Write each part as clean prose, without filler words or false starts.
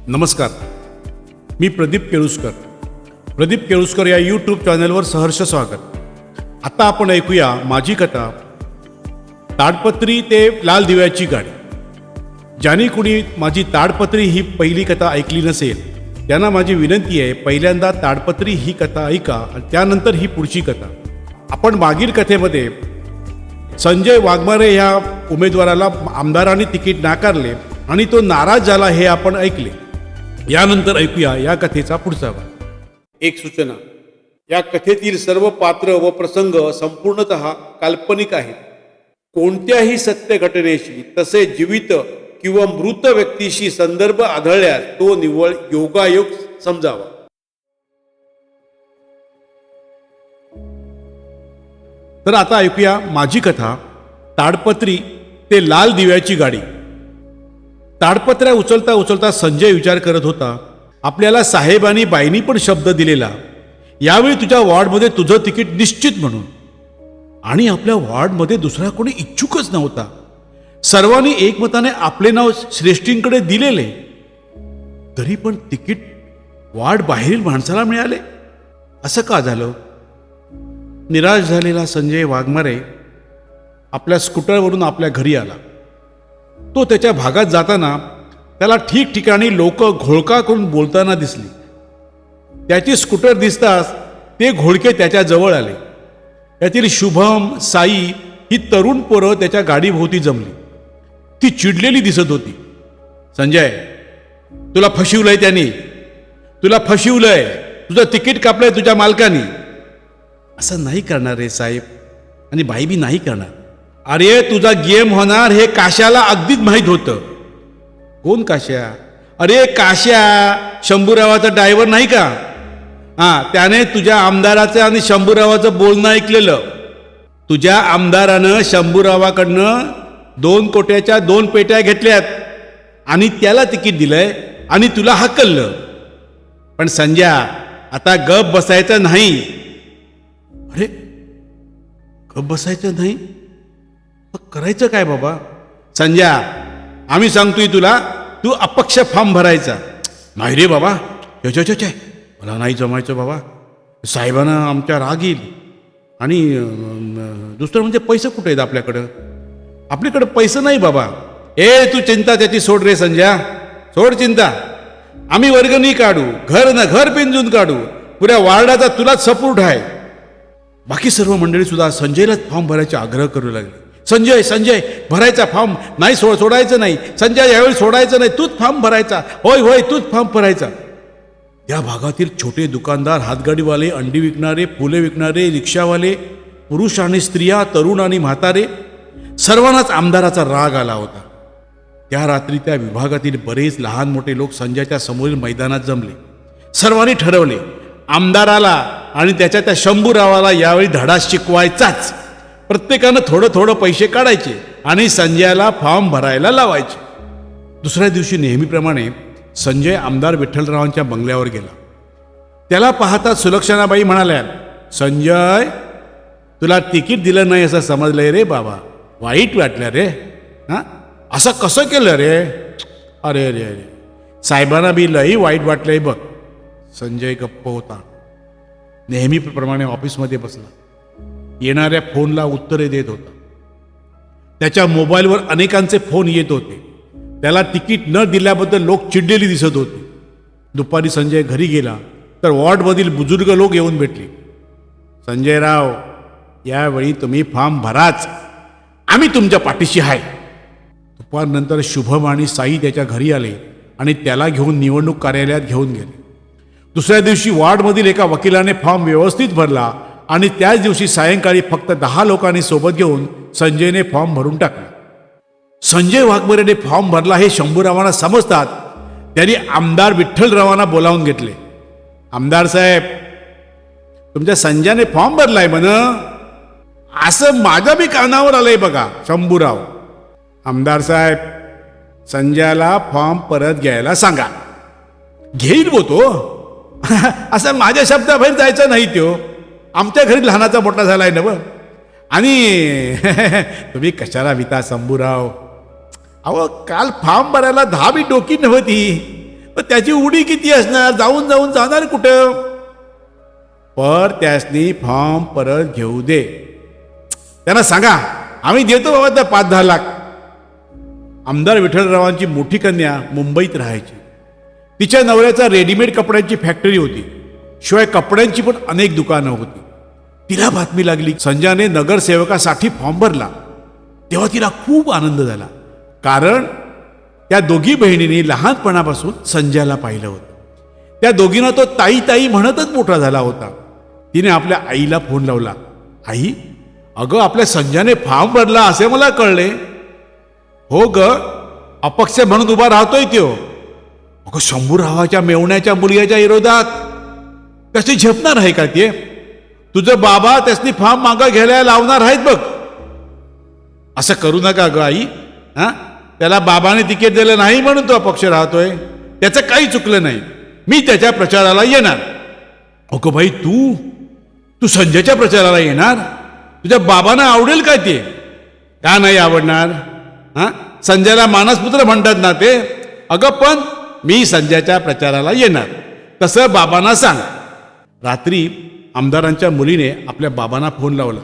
नमस्कार. मी प्रदीप केळुसकर. प्रदीप केळुसकर या यूट्यूब चॅनलवर सहर्ष स्वागत. आता आपण ऐकूया माझी कथा, ताडपत्री ते लाल दिव्याची गाडी. ज्याने कुणी माझी ताडपत्री ही पहिली कथा ऐकली नसेल त्यांना माझी विनंती आहे, पहिल्यांदा ताडपत्री ही कथा ऐका आणि त्यानंतर ही पुढची कथा. आपण मागील कथेमध्ये संजय वाघमारे ह्या उमेदवाराला आमदारांनी तिकीट नाकारले आणि तो नाराज झाला हे आपण ऐकले. यानंतर ऐकूया या कथेचा पुढचा भाग. एक सूचना, या कथेतील सर्व पात्र व प्रसंग संपूर्णतः काल्पनिक आहेत. कोणत्याही सत्य घटनेशी तसेच जीवित किंवा मृत व्यक्तीशी संदर्भ आढळल्यास तो निव्वळ योगायोग समजावा. तर आता ऐकूया माझी कथा, ताडपत्री ते लाल दिव्याची गाडी. ताडपत्र्या उचलता उचलता संजय विचार करत होता, आपल्याला साहेबांनी बाईंनी पण शब्द दिलेला, यावेळी तुझ्या वॉर्डमध्ये तुझं तिकीट निश्चित म्हणून. आणि आपल्या वॉर्डमध्ये दुसरा कोणी इच्छुकच नव्हता. सर्वांनी एकमताने आपले नाव श्रेष्ठींकडे दिलेले, तरी पण तिकीट वॉर्ड बाहेरील माणसाला मिळाले. असं का झालं? निराश झालेला संजय वाघमारे आपल्या स्कूटरवरून आपल्या घरी आला. तो त्याच्या भागात जाताना त्याला ठिकठिकाणी लोक घोळका करून बोलताना दिसली. त्याची स्कूटर दिसताच ते घोळके त्याच्या जवळ आले. त्यातील शुभम, साई ही तरुण पोरं त्याच्या गाडीभोवती जमली. ती चिडलेली दिसत होती. संजय, तुला फसवलंय त्यांनी, तुला फसवलंय, तुझं तिकीट कापलंय तुझ्या मालकानी. असं नाही करणार रे साहेब, आणि बाई बी नाही करणार. अरे तुझा गेम होणार हे काश्याला अगदीच माहीत होतं. कोण काश्या? अरे काश्या, शंभूरावाचा ड्रायव्हर नाही का? त्याने तुझ्या आमदाराचं आणि शंभूरावाचं बोलणं ऐकलेलं. तुझ्या आमदारानं शंभूरावाकडनं 2 कोट्याच्या 2 पेट्या घेतल्यात आणि त्याला तिकीट दिलंय आणि तुला हकललं. पण संजय, आता गप बसायचं नाही. अरे गप बसायचं नाही? करायचं काय बाबा? संजय, आम्ही सांगतोय तुला, तू अपक्ष फॉर्म भरायचा. नाही रे बाबा, मला नाही जमायचं बाबा. साहेबांना आमच्या राग येईल. आणि दुसरं म्हणजे पैसे कुठे आहेत आपल्याकडं? आपल्याकडं पैसे नाही बाबा. तू चिंता त्याची सोड रे संजय, सोड चिंता. आम्ही वर्गणी काढू, घर पिंजून काढू, पुऱ्या वार्डाचा तुलाच सपोर्ट आहे. बाकी सर्व मंडळी सुद्धा संजयलाच फॉर्म भरायचे आग्रह करू लागले. संजय संजय भरायचा फॉर्म नाही, सोडायचं नाही. संजय यावेळी सोडायचं नाही, तूच फॉर्म भरायचा. होय तूच फॉर्म भरायचा. या भागातील छोटे दुकानदार, हातगाडीवाले, अंडी विकणारे, फुले विकणारे, रिक्षावाले, पुरुष आणि स्त्रिया, तरुण आणि म्हातारे, सर्वांनाच आमदाराचा राग आला होता. त्या रात्री त्या विभागातील बरेच लहान मोठे लोक संजयच्या समोरील मैदानात जमले. सर्वांनी ठरवले, आमदाराला आणि त्याच्या त्या शंभूरावाला यावेळी धडा शिकवायचाच. प्रत्येकानं थोडं पैसे काढायचे आणि संजयाला फॉर्म भरायला लावायचे. दुसऱ्या दिवशी नेहमीप्रमाणे संजय आमदार विठ्ठलरावांच्या बंगल्यावर गेला. त्याला पाहता सुलक्षणाबाई म्हणाल्या, संजय, तुला तिकीट दिलं नाही असं समजलंय रे बाबा, वाईट वाटलं रे. असं कसं केलं रे? अरे रे अरे, साहेबांना बी लई वाईट वाटलंय बघ. संजय गप्प होता. नेहमीप्रमाणे ऑफिसमध्ये बसला. येणाऱ्या फोनला उत्तरे देत होता. त्याच्या मोबाईलवर अनेकांचे फोन येत होते. त्याला तिकीट न दिल्याबद्दल लोक चिडलेली दिसत होते. दुपारी संजय घरी गेला तर वॉर्डमधील बुजुर्ग लोक येऊन भेटले. संजयराव, यावेळी तुम्ही फॉर्म भराच, आम्ही तुमच्या पाठीशी आहे. दुपारनंतर शुभम आणि साई त्याच्या घरी आले आणि त्याला घेऊन निवडणूक कार्यालयात घेऊन गेले. दुसऱ्या दिवशी वॉर्डमधील एका वकिलाने फॉर्म व्यवस्थित भरला आणि त्याच दिवशी सायंकाळी फक्त 10 लोकांनी सोबत घेऊन संजयने फॉर्म भरून टाकला. संजय वाघमारेने फॉर्म भरला हे शंभूरावांना समजतात त्यांनी आमदार विठ्ठलरावांना बोलावून घेतले. आमदार साहेब, तुमच्या संजयने फॉर्म भरलाय म्हण, असं माझ्या बी कानावर आलंय बघा शंभूराव. आमदार साहेब, संजयला फॉर्म परत घ्यायला सांगा. घेईल बो तो, असं माझ्या शब्दाबाहेर जायचं नाही. तो आमच्या घरी लहानाचा मोठा झालाय ना. आणि तुम्ही कशाला विता शंभूराव? अहो, काल फॉर्म भरायला 10 बी डोकी नव्हती. पण त्याची उडी किती असणार, जाऊन जाऊन जाणार कुठं. पर त्यासनी फॉर्म परत घेऊ दे. त्यांना सांगा आम्ही देतो बाबा त्या 5-10 लाख. आमदार विठ्ठलरावांची मोठी कन्या मुंबईत राहायची. तिच्या नवऱ्याचा रेडीमेड कपड्यांची फॅक्टरी होती. शिवाय कपड्यांची पण अनेक दुकानं होती. तिला बातमी लागली संजयने नगरसेवकासाठी फॉर्म भरला. तेव्हा तिला खूप आनंद झाला, कारण त्या दोघी बहिणींनी लहानपणापासून संजयला पाहिलं होतं. त्या दोघींना तो ताई ताई म्हणतच मोठा झाला होता. तिने आपल्या आईला फोन लावला. आई, अगं आपल्या संजयने फॉर्म भरला असे मला कळले. हो ग, अपक्ष म्हणून उभा राहतोय तो. अगं शंभूरावाच्या मेवण्याच्या मुलग्याच्या विरोधात कशी झेपणार आहे का ते. तुझं बाबा त्यासनी फॉर्म मागा घ्यायला लावणार आहेत बघ. असं करू नका ग आई. हा, त्याला बाबाने तिकीट दिलं नाही म्हणून तो अपक्ष राहतोय. त्याचं काही चुकलं नाही. मी त्याच्या प्रचाराला येणार. अगं भाई, तू संजयच्या प्रचाराला येणार? तुझ्या बाबांना आवडेल काय ते? का नाही आवडणार? हा, संजयला मानसपुत्र म्हणतात ना ते. अगं पण मी संजयच्या प्रचाराला येणार, तसं बाबांना सांग. रात्री आमदारांच्या मुलीने आपल्या बाबांना फोन लावला.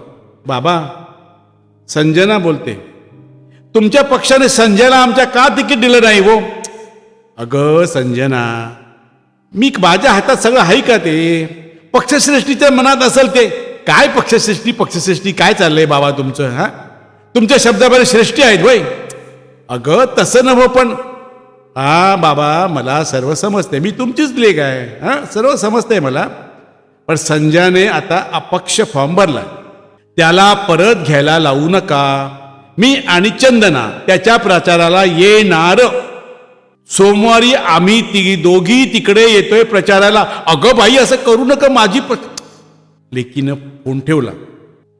बाबा, संजना बोलते. तुमच्या पक्षाने संजयला आमच्या का तिकीट दिलं नाही हो? अगं संजना, मी माझ्या हातात सगळं आहे का ते? पक्षश्रेष्ठीच्या मनात असेल ते. काय पक्षश्रेष्ठी काय चाललंय बाबा तुमचं? हा, तुमच्या शब्दाबरोबर श्रेष्ठी आहेत होय? अगं तसं नव्ह, पण हा बाबा, मला सर्व समजते. मी तुमचीच लेक आहे. हा, सर्व समजतंय मला. पण संजयने आता अपक्ष फॉर्म भरला, त्याला परत घ्यायला लावू नका. मी आणि चंदना त्याच्या प्रचाराला येणार. सोमवारी आम्ही दोघी तिकडे येतोय प्रचाराला. अगं बाई, असं करू नका. माझी लेकीनं फोन ठेवला.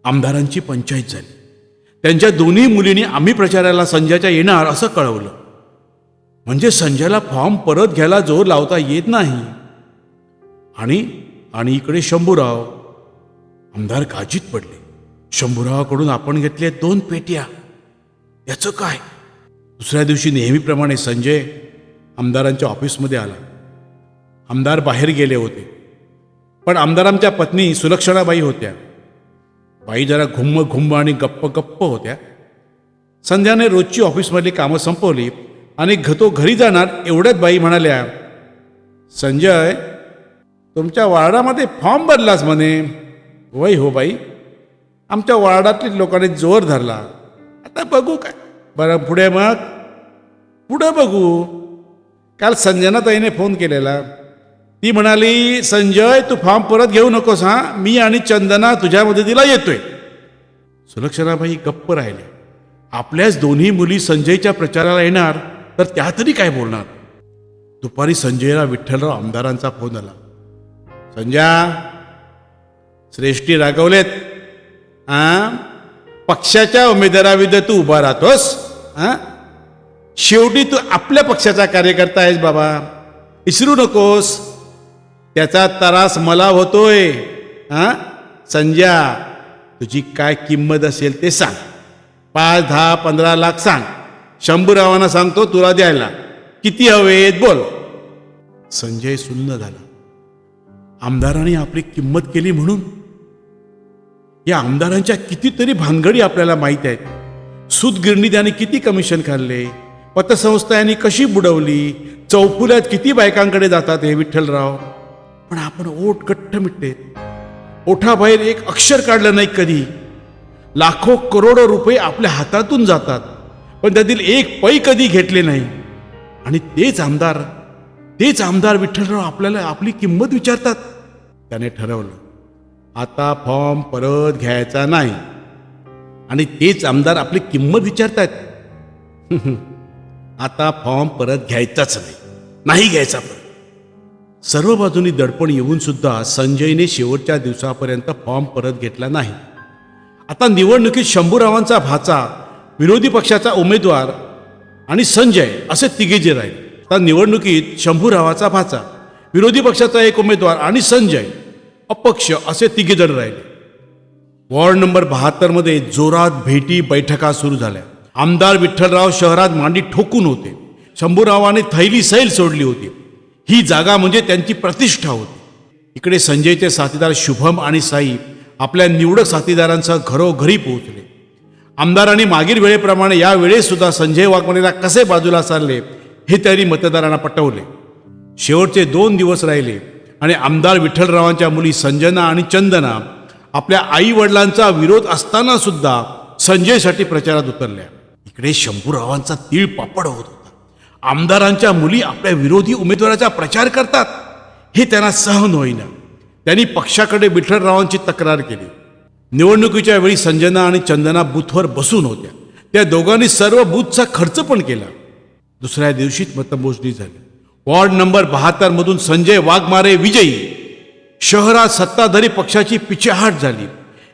आमदारांची पंचायत झाली. त्यांच्या दोन्ही मुलींनी आम्ही प्रचाराला संजयच्या येणार असं कळवलं. म्हणजे संजयला फॉर्म परत घ्यायला जोर लावता येत नाही. आणि इकडे शंभूराव. आमदार काळजीत पडले. शंभूरावाकडून आपण घेतले 2 पेट्या, याचं काय? दुसऱ्या दिवशी नेहमीप्रमाणे संजय आमदारांच्या ऑफिसमध्ये आला. आमदार बाहेर गेले होते, पण आमदारांच्या पत्नी सुलक्षणाबाई होत्या. बाई जरा घुम्म आणि गप्प होत्या. संध्याने रोजची ऑफिसमधली कामं संपवली आणि तो घरी जाणार एवढ्यात बाई म्हणाल्या, संजय, तुमच्या वार्डामध्ये फॉर्म भरलास म्हणे. वय हो बाई, आमच्या वार्डातील लोकांनी जोर धरला. आता बघू काय. बरं, पुढे बघू. काल संजनाताईने फोन केलेला. ती म्हणाली, संजय तू फॉर्म परत घेऊ नकोस. हा, मी आणि चंदना तुझ्या मदतीला येतोय. सुलक्षणाबाई गप्प राहिले. आपल्याच दोन्ही मुली संजयच्या प्रचाराला येणार तर त्या तरी काय बोलणार. दुपारी संजयला विठ्ठलराव आमदारांचा फोन आला. संजय, श्रेष्ठी रागवलेत. पक्षाच्या उमेदवाराविरुद्ध तू उभा राहतोस. शेवटी तू आपल्या पक्षाचा कार्यकर्ता आहेस बाबा, विसरू नकोस. त्याचा त्रास मला होतोय. संजय, तुझी काय किंमत असेल ते सांग. 5, 10, 15 लाख सांग. शंभूरावांना सांगतो तुला द्यायला. किती हवेत बोल. संजय सुन्न झाला. आमदारांनी आपली किंमत केली म्हणून. या आमदारांच्या कितीतरी भानगडी आपल्याला माहीत आहेत. सूतगिरणी त्याने किती कमिशन खाल्ले, पतसंस्था यांनी कशी बुडवली, चौफुल्यात किती बायकांकडे जातात हे विठ्ठलराव. पण आपण ओठ गठ्ठ मिटते. ओठाबाहेर एक अक्षर काढलं नाही कधी. लाखो करोडो रुपये आपल्या हातातून जातात, पण त्यातील एक पै कधी घेतले नाही. आणि तेच आमदार विठ्ठलराव आपल्याला आपली किंमत विचारतात. त्याने ठरवलं आता फॉर्म परत घ्यायचा नाही. आणि तेच आमदार आपली किंमत विचारतात. आता फॉर्म परत घ्यायचाच नाही घ्यायचा. सर्व बाजूनी दडपण येऊन सुद्धा संजयने शेवटच्या दिवसापर्यंत फॉर्म परत घेतला नाही. आता निवडणुकीत शंभूरावांचा भाचा, विरोधी पक्षाचा उमेदवार आणि संजय असे तिघे राहिले. आता निवडणुकीत शंभूरावाचा भाचा, विरोधी पक्षाचा एक उमेदवार आणि संजय अपक्ष असे तिघे जण राहिले. वॉर्ड नंबर 72 मध्ये जोरात भेटी बैठका सुरू झाल्या. आमदार विठ्ठलराव शहरात मांडी ठोकून होते. शंभूरावाने थैली सैल सोडली होती. ही जागा म्हणजे त्यांची प्रतिष्ठा होती. इकडे संजयचे साथीदार शुभम आणि साई आपल्या निवडक साथीदारांसह घरोघरी पोहोचले. आमदारांनी मागील वेळेप्रमाणे या वेळेस सुद्धा संजय वाघमारेला कसे बाजूला सारले हे त्यांनी मतदारांना पटवले. शेवटचे 2 दिवस राहिले आणि आमदार विठ्ठलरावांच्या मुली संजना आणि चंदना आपल्या आई वडिलांचा विरोध असताना सुद्धा संजयसाठी प्रचारात उतरल्या. इकडे शंभूरावांचा तीळ पापड होत होता. आमदारांच्या मुली आपल्या विरोधी उमेदवाराचा प्रचार करतात हे त्यांना सहन होईना. त्यांनी पक्षाकडे विठ्ठलरावांची तक्रार केली. निवडणुकीच्या वेळी संजना आणि चंदना बूथवर बसून होत्या. त्या दोघांनी सर्व बूथचा खर्च पण केला. दुसऱ्या दिवशीच मतमोजणी झाली. वॉर्ड नंबर 72 मधून संजय वाघमारे विजयी. शहरात सत्ताधारी पक्षाची पिछेहाट झाली.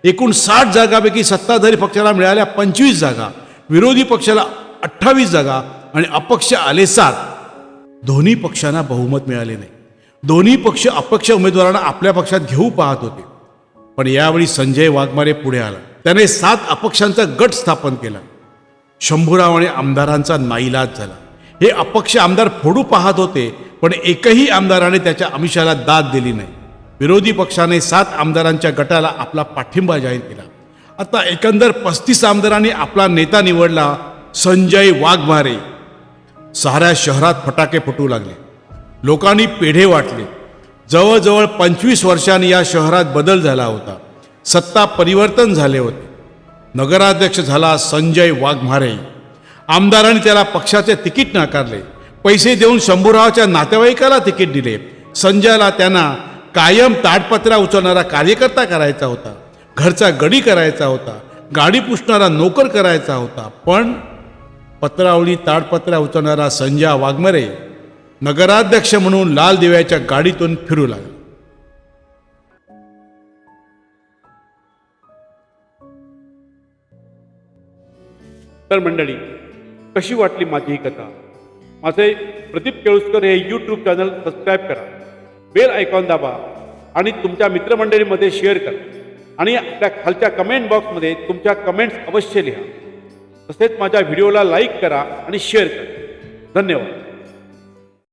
एकूण 60 जागांपैकी सत्ताधारी पक्षाला मिळाल्या 25 जागा, विरोधी पक्षाला 28 जागा आणि अपक्ष आले 7. दोन्ही पक्षांना बहुमत मिळाले नाही. दोन्ही पक्ष अपक्ष उमेदवारांना आपल्या पक्षात घेऊ पाहत होते. पण यावेळी संजय वाघमारे पुढे आला. त्याने 7 अपक्षांचा गट स्थापन केला. शंभूराव आणि आमदारांचा नाईलाज झाला. हे अपक्ष आमदार फोडू पाहत होते, पण एकही आमदाराने त्याच्या आमिषाला दाद दिली नाही. विरोधी पक्षाने 7 आमदारांच्या गटाला आपला पाठिंबा जाहीर केला. आता एकंदर 35 आमदारांनी आपला नेता निवडला, संजय वाघमारे. साऱ्या शहरात फटाके फुटू लागले. लोकांनी पेढे वाटले. जवळजवळ 25 वर्षांनी या शहरात बदल झाला होता. सत्ता परिवर्तन झाले होते. नगराध्यक्ष झाला संजय वाघमारे. आमदारांनी त्याला पक्षाचे तिकीट नाकारले. पैसे देऊन शंभूरावाच्या नातेवाईकाला तिकीट दिले. संजयला त्यांना कायम ताडपत्र्या उचलणारा कार्यकर्ता करायचा होता. घरचा गडी करायचा होता. गाडी पुसणारा नोकर करायचा होता. पण पत्रावळी ताडपत्र्या उचलणारा संजय वाघमारे नगराध्यक्ष म्हणून लाल दिव्याच्या गाडीतून फिरू लागला. तर मंडळी, कशी वाटली माझी ही कथा? माझे प्रदीप केळुसकर हे यूट्यूब चॅनल सबस्क्राईब करा, बेल आयकॉन दाबा आणि तुमच्या मित्रमंडळीमध्ये शेअर करा. आणि आपल्या खालच्या कमेंट बॉक्समध्ये तुमच्या कमेंट्स अवश्य लिहा. तसेच माझ्या व्हिडिओला लाईक करा आणि शेअर करा. धन्यवाद.